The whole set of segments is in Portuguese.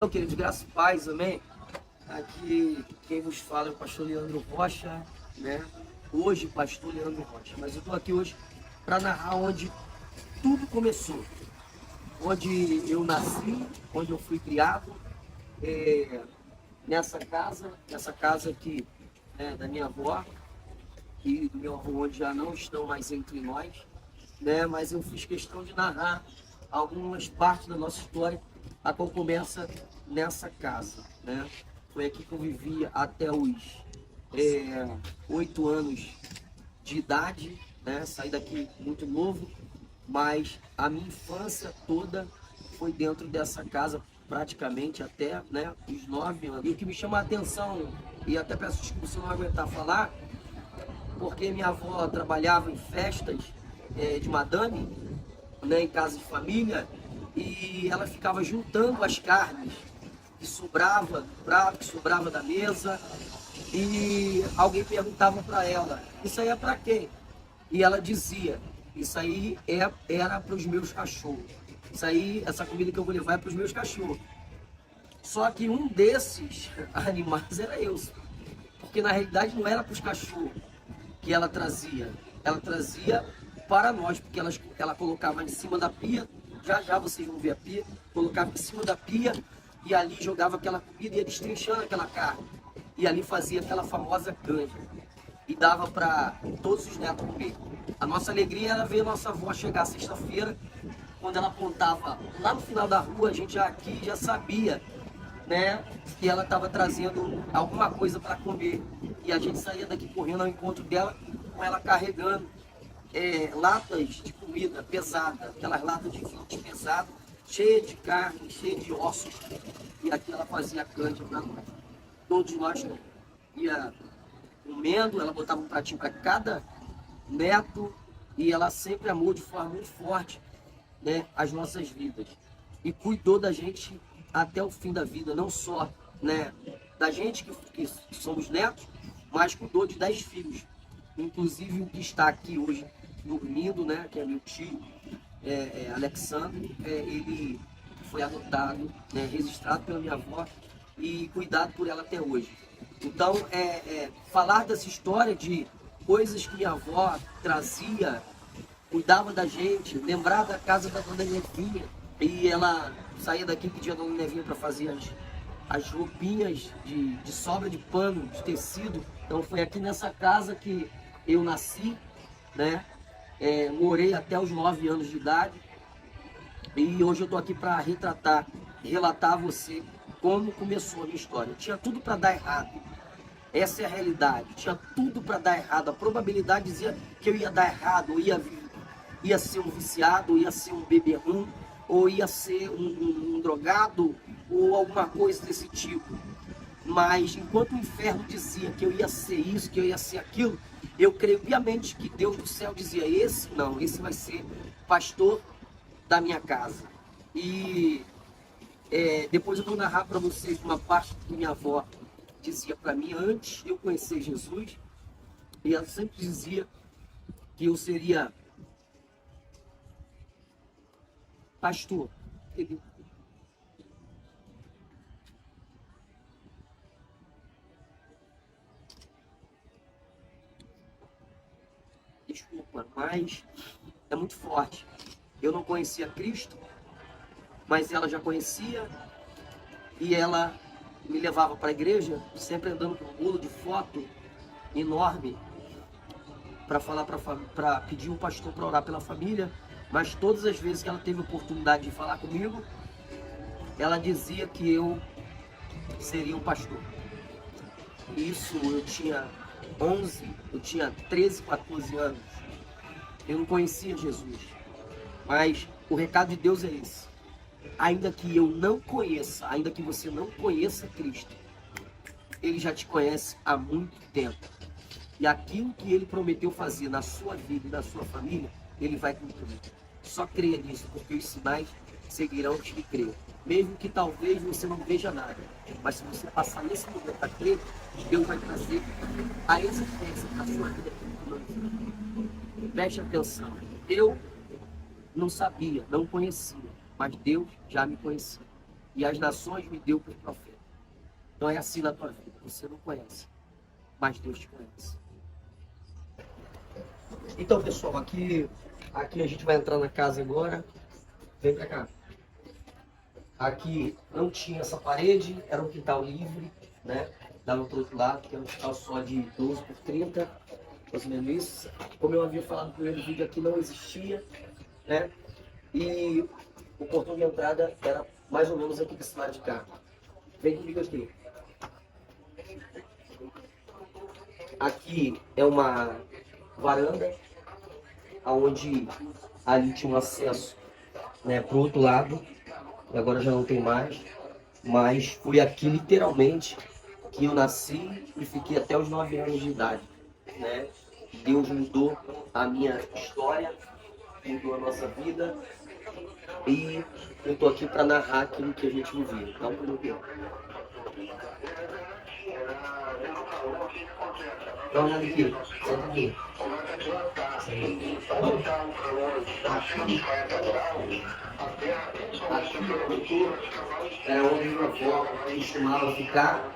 Então, queridos, graças e paz, amém? Aqui quem vos fala é o pastor Leandro Rocha, né? Hoje, pastor Leandro Rocha. Mas eu estou aqui hoje para narrar onde tudo começou. Onde eu nasci, onde eu fui criado, nessa casa aqui, né, da minha avó e do meu avô, onde já não estão mais entre nós, né? Mas eu fiz questão de narrar algumas partes da nossa história, a qual começa nessa casa, né? Foi aqui que eu vivi até os 8 anos de idade, né? Saí daqui muito novo, mas a minha infância toda foi dentro dessa casa, praticamente até, né, os 9 anos. E o que me chama a atenção, e até peço desculpa se eu não aguentar falar, porque minha avó trabalhava em festas de madame, né, em casa de família, e ela ficava juntando as carnes que sobrava do prato, que sobrava da mesa, e alguém perguntava para ela, isso aí é para quem? E ela dizia, isso aí era para os meus cachorros. Isso aí, essa comida que eu vou levar é para os meus cachorros. Só que um desses animais era eu, porque na realidade não era para os cachorros que ela trazia para nós, porque ela colocava em cima da pia, já já vocês vão ver a pia, colocava em cima da pia e ali jogava aquela comida e ia destrinchando aquela carne. E ali fazia aquela famosa canja e dava para todos os netos comer. A nossa alegria era ver a nossa avó chegar sexta-feira, quando ela apontava lá no final da rua, a gente já aqui já sabia, né, que ela estava trazendo alguma coisa para comer. E a gente saía daqui correndo ao encontro dela, com ela carregando latas de comida pesada, aquelas latas de 20 pesadas, cheia de carne, cheia de ossos. E aqui ela fazia canja para nós. Todos nós ia comendo, ela botava um pratinho para cada neto e ela sempre amou de forma muito forte, né, as nossas vidas. E cuidou da gente até o fim da vida, não só, né, da gente que somos netos, mas cuidou de 10 filhos. Inclusive o que está aqui hoje dormindo, né, que é meu tio, Alexandre, ele foi adotado, né, registrado pela minha avó e cuidado por ela até hoje. Então, falar dessa história de coisas que minha avó trazia, cuidava da gente, lembrar da casa da dona Nevinha, e ela saía daqui e pedia a dona Nevinha para fazer as roupinhas de sobra de pano, de tecido. Então foi aqui nessa casa que eu nasci, né? Morei até os 9 anos de idade. E hoje eu estou aqui para relatar a você como começou a minha história. Tinha tudo para dar errado. Essa é a realidade. Tinha tudo para dar errado. A probabilidade dizia que eu ia dar errado, ou ia ser um viciado, ou ia ser um beberrão, ou ia ser um drogado, ou alguma coisa desse tipo. Mas enquanto o inferno dizia que eu ia ser isso, que eu ia ser aquilo, eu creio piamente que Deus do céu dizia, esse vai ser pastor da minha casa. E depois eu vou narrar para vocês uma parte que minha avó dizia para mim antes de eu conhecer Jesus. E ela sempre dizia que eu seria pastor. Desculpa, mas é muito forte. Eu não conhecia Cristo, mas ela já conhecia e ela me levava para a igreja, sempre andando com um bolo de foto enorme para pedir um pastor para orar pela família. Mas todas as vezes que ela teve a oportunidade de falar comigo, ela dizia que eu seria um pastor. Isso eu tinha 13, 14 anos. Eu não conhecia Jesus. Mas o recado de Deus é esse. Ainda que eu não conheça, ainda que você não conheça Cristo, Ele já te conhece há muito tempo. E aquilo que Ele prometeu fazer na sua vida e na sua família, Ele vai cumprir. Só creia nisso, porque os sinais seguirão os que creem. Mesmo que talvez você não veja nada. Mas se você passar nesse momento a crer, Deus vai trazer a existência da sua vida. Preste atenção. Eu não sabia, não conhecia, mas Deus já me conhecia. e as nações me deu por profeta. Então é assim na tua vida. Você não conhece, mas Deus te conhece. Então, pessoal, aqui a gente vai entrar na casa agora. Vem pra cá. Aqui não tinha essa parede, era um quintal livre, né? Dava pro outro lado, que é um quintal só de 12 por 30, mais ou menos isso. Como eu havia falado no primeiro vídeo, aqui não existia, né? E o portão de entrada era mais ou menos aqui desse lado de cá. Vem comigo aqui. Aqui é uma varanda, onde ali tinha um acesso, né, para o outro lado. E agora já não tem mais. Mas foi aqui literalmente que eu nasci e fiquei até os 9 anos de idade, né? Deus mudou a minha história, mudou a nossa vida. E eu tô aqui para narrar aquilo que a gente vivia. Dá um minuto. Dá uma olhada aqui. Senta aqui. Era onde minha avó costumava ficar.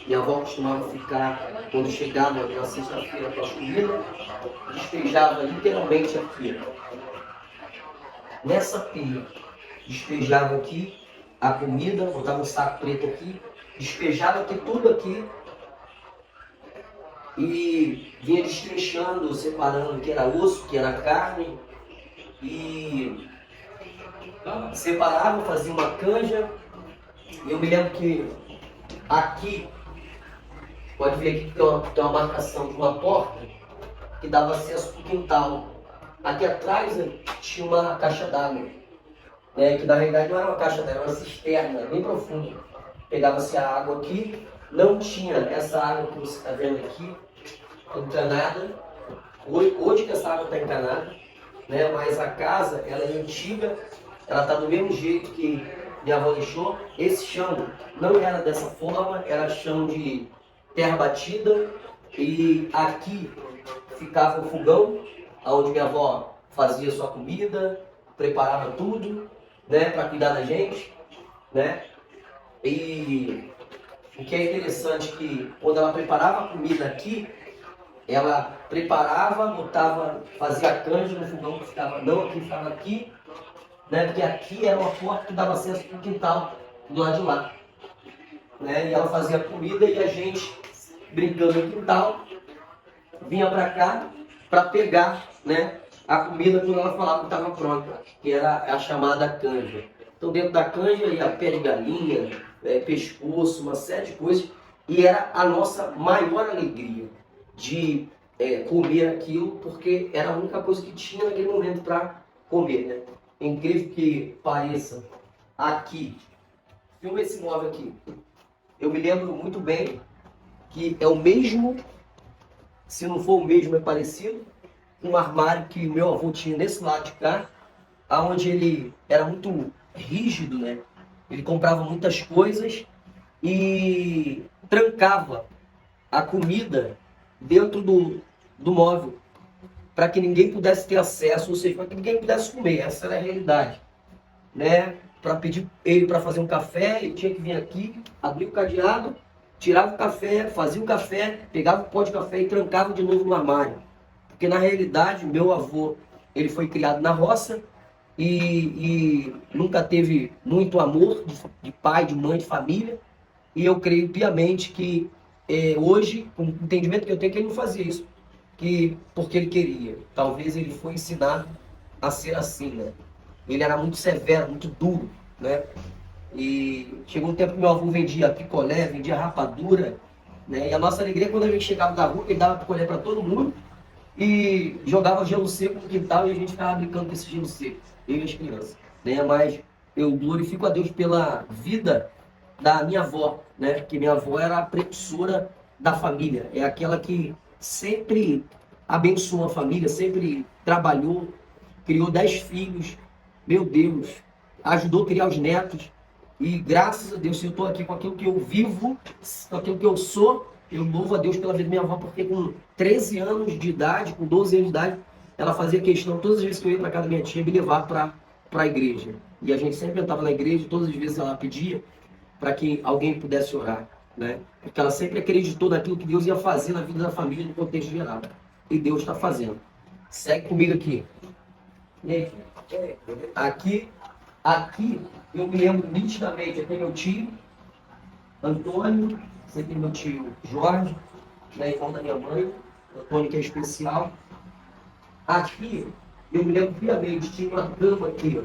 Minha avó costumava ficar quando chegava na sexta-feira para a comida, despejava literalmente aqui. Nessa pia, despejava aqui a comida, botava um saco preto aqui, despejava aqui tudo aqui e vinha destrinchando, separando o que era osso, o que era carne, e separava, fazia uma canja. Eu me lembro que aqui, pode ver aqui que tem uma marcação de uma porta que dava acesso para o quintal. Aqui atrás, né, tinha uma caixa d'água, né, que na realidade não era uma caixa d'água, era uma cisterna bem profunda. Pegava-se a água aqui, não tinha essa água que você está vendo aqui, encanada. Hoje que essa água está encanada, né, mas a casa ela é antiga, ela está do mesmo jeito que minha avó deixou. Esse chão não era dessa forma, era chão de terra batida, e aqui ficava o fogão, onde minha avó fazia sua comida, preparava tudo, né, para cuidar da gente, né? E o que é interessante é que quando ela preparava a comida aqui, ela preparava, botava, fazia a canja no fogão que ficava, não aqui, ficava aqui, né? Porque aqui era uma porta que dava acesso para o quintal do lado de lá, né? E ela fazia a comida e a gente, brincando no quintal, vinha para cá para pegar, né, a comida quando ela falava que estava pronta, que era a chamada canja. Então dentro da canja ia pé de galinha, pescoço, uma série de coisas, e era a nossa maior alegria de comer aquilo, porque era a única coisa que tinha naquele momento para comer, né? É incrível que pareça, aqui, filma esse móvel aqui, eu me lembro muito bem que é o mesmo, se não for o mesmo, é parecido, um armário que meu avô tinha nesse lado de cá, onde ele era muito rígido, né? Ele comprava muitas coisas e trancava a comida dentro do móvel, para que ninguém pudesse ter acesso, ou seja, para que ninguém pudesse comer. Essa era a realidade, né? Para pedir ele para fazer um café, ele tinha que vir aqui, abrir o cadeado, tirava o café, fazia o café, pegava o pó de café e trancava de novo no armário. Porque na realidade, meu avô, ele foi criado na roça e nunca teve muito amor de pai, de mãe, de família. E eu creio piamente que hoje, com o entendimento que eu tenho, que ele não fazia isso porque ele queria. Talvez ele foi ensinado a ser assim, né? Ele era muito severo, muito duro, né? E chegou um tempo que meu avô vendia picolé, vendia rapadura, né? E a nossa alegria, quando a gente chegava da rua, ele dava picolé para todo mundo e jogava gelo seco no quintal e a gente ficava brincando com esse gelo seco, eu e as crianças, né? Mas eu glorifico a Deus pela vida da minha avó, né? Porque minha avó era a precursora da família, é aquela que sempre abençoou a família, sempre trabalhou, criou 10 filhos, meu Deus, ajudou a criar os netos. E graças a Deus, se eu estou aqui com aquilo que eu vivo, com aquilo que eu sou, eu louvo a Deus pela vida da minha avó, porque com 13 anos de idade, com 12 anos de idade, ela fazia questão, todas as vezes que eu ia para casa da minha tia, me levar para para a igreja. E a gente sempre entrava na igreja e todas as vezes ela pedia para que alguém pudesse orar, né? Porque ela sempre acreditou naquilo que Deus ia fazer na vida da família no contexto geral. E Deus está fazendo. Segue comigo aqui. Aqui, aqui eu me lembro nitidamente, aqui é meu tio Antônio, esse aqui é meu tio Jorge, né, irmão da minha mãe, Antônio que é especial. Aqui eu me lembro friamente, tinha uma cama aqui, ó.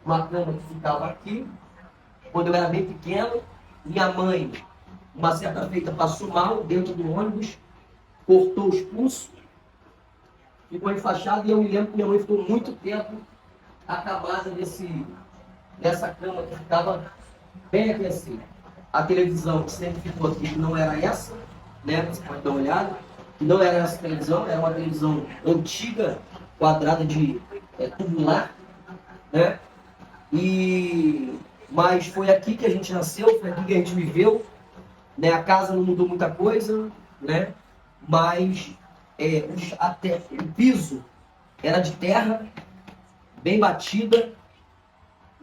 Uma cama que ficava aqui, quando eu era bem pequeno. Minha mãe, uma certa feita, passou mal dentro do ônibus, cortou os pulsos, ficou enfaixado, e eu me lembro que minha mãe ficou muito tempo acamada nessa cama que ficava bem aqui assim. A televisão que sempre ficou aqui não era essa, né? Você pode dar uma olhada. Não era essa televisão, era uma televisão antiga, quadrada de tubular, né? Mas foi aqui que a gente nasceu, foi aqui que a gente viveu, né? A casa não mudou muita coisa, né? Mas até o piso era de terra, bem batida,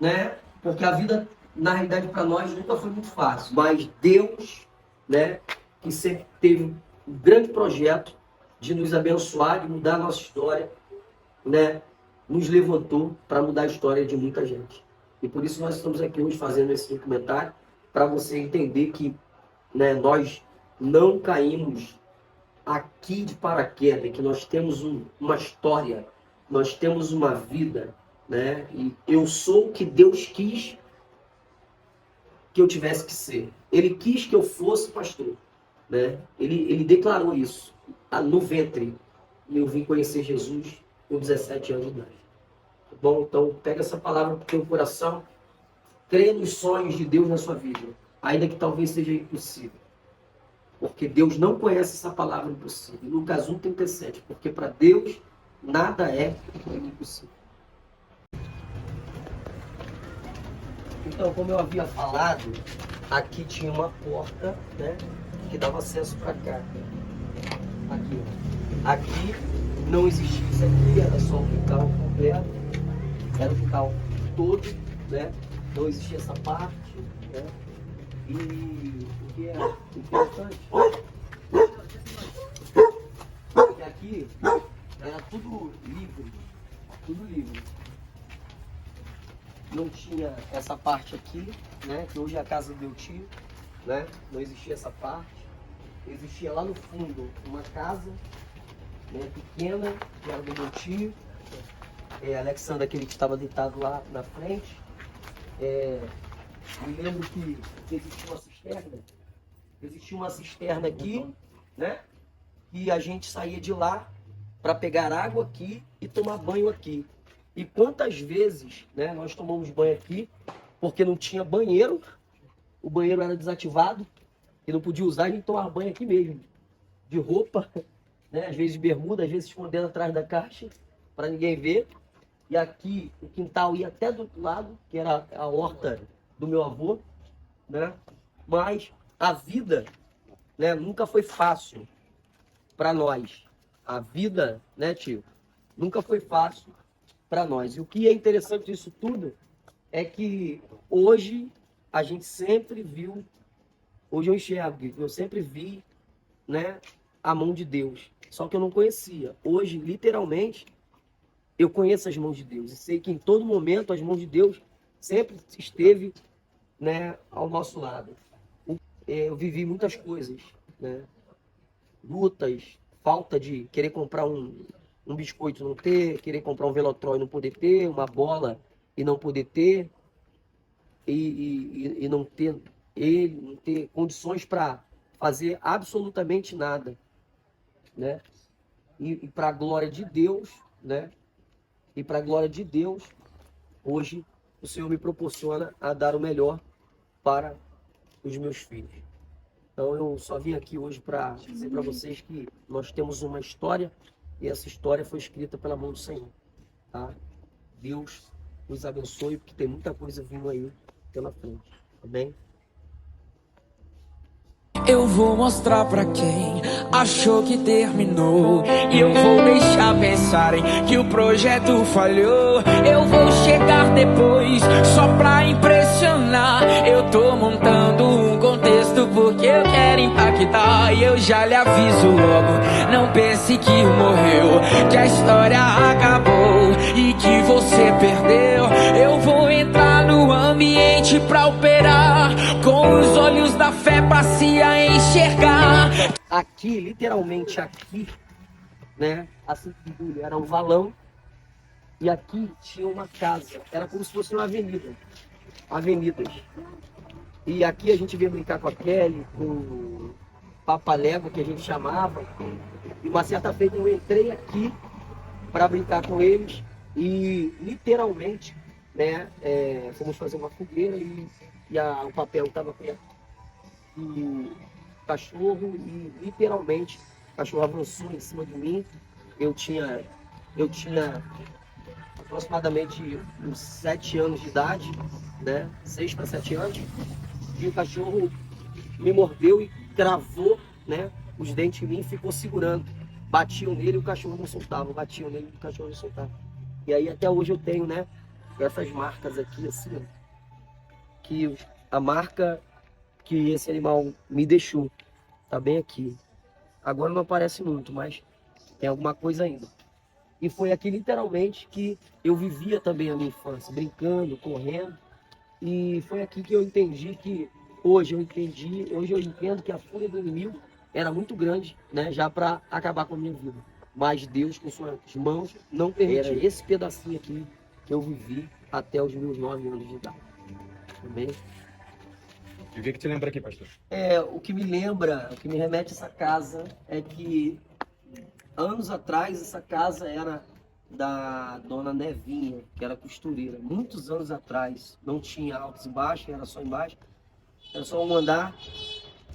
né? Porque a vida, na realidade, para nós nunca foi muito fácil. Mas Deus, né? Que sempre teve um grande projeto de nos abençoar, de mudar a nossa história, né? Nos levantou para mudar a história de muita gente. E por isso nós estamos aqui hoje fazendo esse documentário, para você entender que, né, nós não caímos aqui de paraquedas, que nós temos uma história, nós temos uma vida, né? E eu sou o que Deus quis que eu tivesse que ser. Ele quis que eu fosse pastor, né? Ele declarou isso no ventre. E eu vim conhecer Jesus com 17 anos de idade. Tá bom? Então, pega essa palavra para o teu coração. Creia nos sonhos de Deus na sua vida, ainda que talvez seja impossível. Porque Deus não conhece essa palavra impossível. Lucas 1,37. Porque para Deus nada é impossível. Então, como eu havia falado, aqui tinha uma porta, né, que dava acesso para cá. Aqui, ó. Aqui não existia isso aqui, era só o quintal completo. Era o quintal todo, né? Não existia essa parte, né? E o que é importante é que aqui era tudo livre, tudo livre. Não tinha essa parte aqui, né? Que hoje é a casa do meu tio, né? Não existia essa parte. Existia lá no fundo uma casa, né, pequena, que era do meu tio. Alexandre, aquele que estava deitado lá na frente. Me lembro que existia uma cisterna aqui, né? E a gente saía de lá para pegar água aqui e tomar banho aqui. E quantas vezes, né, nós tomamos banho aqui porque não tinha banheiro, o banheiro era desativado e não podia usar, a gente tomava banho aqui mesmo, de roupa, né, às vezes de bermuda, às vezes escondendo atrás da caixa para ninguém ver. E aqui o quintal ia até do outro lado, que era a horta do meu avô, né? Mas a vida, né, nunca foi fácil para nós. A vida, né, tio, nunca foi fácil para nós. E o que é interessante disso tudo é que hoje a gente sempre viu, hoje eu enxergo, eu sempre vi, né, a mão de Deus. Só que eu não conhecia. Hoje, literalmente, eu conheço as mãos de Deus e sei que em todo momento as mãos de Deus sempre esteve, né, ao nosso lado. Eu vivi muitas coisas, né? Lutas, falta de querer comprar um biscoito e não ter, querer comprar um Velotrol e não poder ter, uma bola e não poder ter, e não ter não ter condições para fazer absolutamente nada, né? E para a glória de Deus, né? E para a glória de Deus, hoje o Senhor me proporciona a dar o melhor para os meus filhos. Então eu só vim aqui hoje para dizer para vocês que nós temos uma história e essa história foi escrita pela mão do Senhor, tá? Deus nos abençoe, porque tem muita coisa vindo aí pela frente. Amém? Eu vou mostrar pra quem achou que terminou. E eu vou deixar pensarem que o projeto falhou. Eu vou chegar depois só pra impressionar. Eu tô montando um contexto porque eu quero impactar. E eu já lhe aviso logo, não pense que morreu, que a história acabou e que você perdeu. Eu vou entrar no ambiente pra operar, com os olhos da fé pra se enxergar. Aqui, literalmente aqui, né? Assim que era um valão. E aqui tinha uma casa. Era como se fosse uma avenida. Avenidas. E aqui a gente veio brincar com a Kelly, com o Papalégua, que a gente chamava. E uma certa feita eu entrei aqui para brincar com eles. E literalmente, né? Fomos fazer uma fogueira o papel estava perto do cachorro e literalmente o cachorro avançou em cima de mim. Eu tinha aproximadamente uns 7 anos de idade, né? 6 para 7 anos. E o cachorro me mordeu e cravou, né? Os dentes em mim e ficou segurando. Batiam nele e o cachorro não soltava. Batiam nele e o cachorro não soltava. E aí até hoje eu tenho, né? Essas marcas aqui, assim, ó, que a marca que esse animal me deixou. Tá bem aqui. Agora não aparece muito, mas tem alguma coisa ainda. E foi aqui literalmente que eu vivia também a minha infância, brincando, correndo. E foi aqui que eu entendi que hoje eu entendo que a fúria do inimigo era muito grande, né, já para acabar com a minha vida. Mas Deus, com suas mãos, não permitiu. Era esse pedacinho aqui que eu vivi até os meus 9 anos de idade. Também. E o que te lembra aqui, pastor? O que me lembra, o que me remete a essa casa é que anos atrás essa casa era da dona Nevinha, que era costureira. Muitos anos atrás, não tinha altos e baixos, era só embaixo, era só um andar.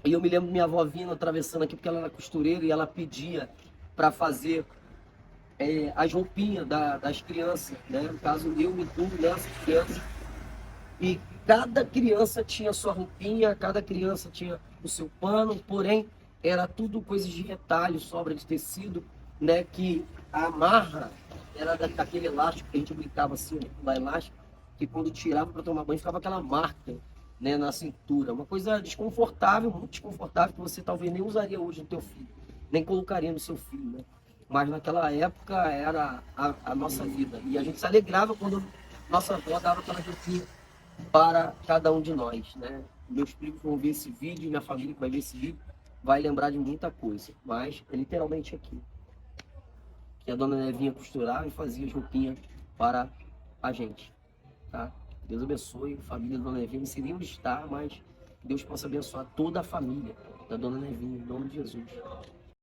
E eu me lembro minha avó vindo atravessando aqui porque ela era costureira e ela pedia para fazer as roupinhas das crianças, né? No caso eu me incluo nessas crianças. E cada criança tinha sua roupinha, cada criança tinha o seu pano, porém era tudo coisas de retalho, sobra de tecido, né? Que a amarra era daquele elástico que a gente brincava assim, da elástico, que quando tirava para tomar banho ficava aquela marca, né, na cintura. Uma coisa desconfortável, muito desconfortável, que você talvez nem usaria hoje no teu filho, nem colocaria no seu filho, né? Mas naquela época era a nossa vida. E a gente se alegrava quando nossa avó dava aquela roupinha para cada um de nós, né? Meus primos vão ver esse vídeo, minha família que vai ver esse vídeo, vai lembrar de muita coisa, mas é literalmente aqui. Que a dona Nevinha costurava e fazia as roupinhas para a gente, tá? Deus abençoe a família da dona Nevinha, não sei nem onde está, mas Deus possa abençoar toda a família da dona Nevinha, em nome de Jesus.